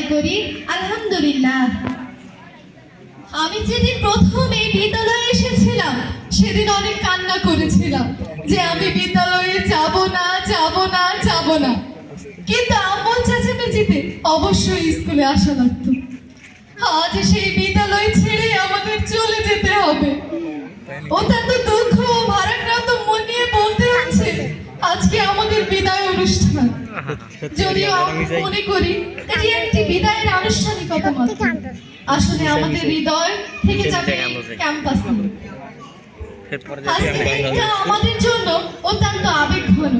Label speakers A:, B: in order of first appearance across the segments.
A: আদায় করি আলহামদুলিল্লাহ। আমি যেদিন প্রথম এই বিদ্যালয়ে এসেছিলাম সেদিন অনেক কান্না করেছিলাম যে আমি বিদ্যালয়ে যাব না যাব না যাব না, কিন্তু আম্মু চেঁচামেচিতে অবশ্যই স্কুলে আসা লাগতো। আজ সেই বিদ্যালয় ছেড়ে আমাদের চলে যেতে হবে। অত্যন্ত দুঃখ ও ভারাক্রান্ত মন নিয়ে বলতে হচ্ছে আজকে আমাদের বিদায় অনুষ্ঠান। যদিও আমি মনে করি এটি একটি বিদায়ের আনুষ্ঠানিকতা মাত্র, আসলে আমাদের হৃদয় থেকে যাবে ক্যাম্পাস। আজকের দিনটা আমাদের জন্য অত্যন্ত আবেগঘন।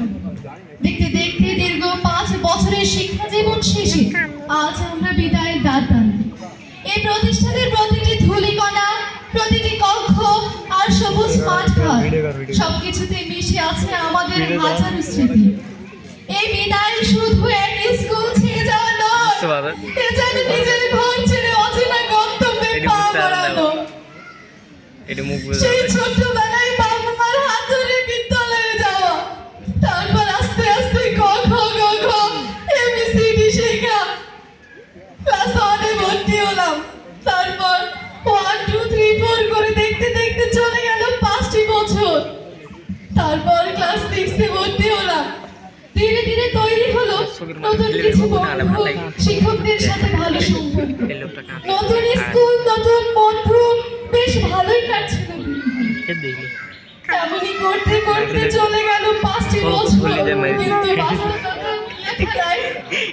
A: দেখতে দেখতে দীর্ঘ 5 বছরের শিক্ষা জীবন শেষে আজ আমরা বিদায়ের দ্বার টানছি। এই প্রতিষ্ঠানের প্রতিটি ধূলিকণা, প্রতিটি কক্ষ আর সবুজ মাঠ ঘাট সবকিছুতে মিশে আছে আমাদের হাজারো স্মৃতি। এই বিদায় শুধু এক স্কুল ছেড়ে যাওয়া নয়, এ যেন নিজের ঘর ছেড়ে অচেনা গন্তব্যে পা বাড়ানো। সেই ছোটবেলায় বাবা মার হাত ধরে বিদ্যালয়ে যাওয়া, তারপর আস্তে আস্তে ক খ গ ঘ ABCD শেখা, ক্লাস 1 এ ভর্তি হলাম, তারপর 1 2 3 4 করে দেখতে দেখতে চলে গেল 5টি বছর। তারপর ক্লাস 6 এ ভর্তি হলাম। ধীরে ধীরে তৈরি হলো নতুন কিছু বন্ধু, শিক্ষকদের সাথে ভালো সম্পর্ক, নতুন স্কুল, নতুন বন্ধু, বেশ ভালোই কাটছিল। এমনই করতে করতে চলে গেল 5টি বছর, কিন্তু বাস্তব কথা লেখা যায়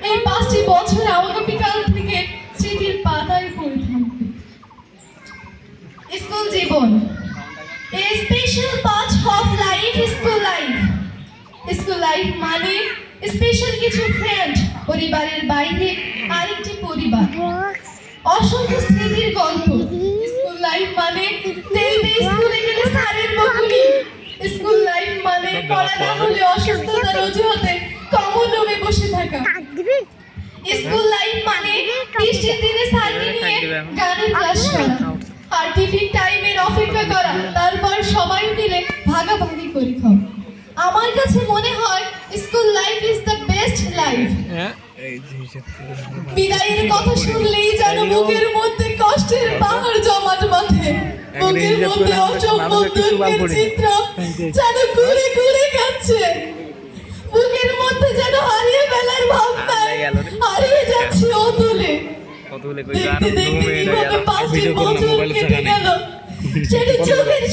A: এই 5টি বছর আগামীকাল থেকে স্মৃতির পাতায় পড়ে থাকবে। স্কুল জীবন, a special part of life, school life. School life মানে স্পেশাল কিছু ফ্রেন্ড, পরিবারের বাইরে আরেকটি পরিবার, অসংখ্য স্মৃতির গল্প। স্কুল লাইফ মানে স্কুলে গেলে স্যারের বকুনি। স্কুল লাইফ মানে পড়া না হলে অসুস্থতার অজুহাতে কমন রুমে বসে থাকা। স্কুল লাইফ মানে বৃষ্টির দিনে স্যারকে নিয়ে গানের ক্লাস করা আর টিফিন টাইমের অপেক্ষা করা, তারপর সবাই মিলে ভাগাভাগি করে খাওয়া। আমার কাছে মনে হয় school life is the best life. বিদায়ের কথা শুনলেই যেন বুকের মধ্যে কষ্টের পাহাড় জমাট বাঁধে, বুকের মধ্যে অসম্ভব দুঃখের চিত্র যেন ঘুরে ঘুরে কাচ্ছে, বুকের মধ্যে যেন হারিয়ে ফেলার ভাবনায় হারিয়ে যাচ্ছে অতুলে। দেখতে দেখতে কিভাবে 5টি বছর কেটে গেল সেটা চোখের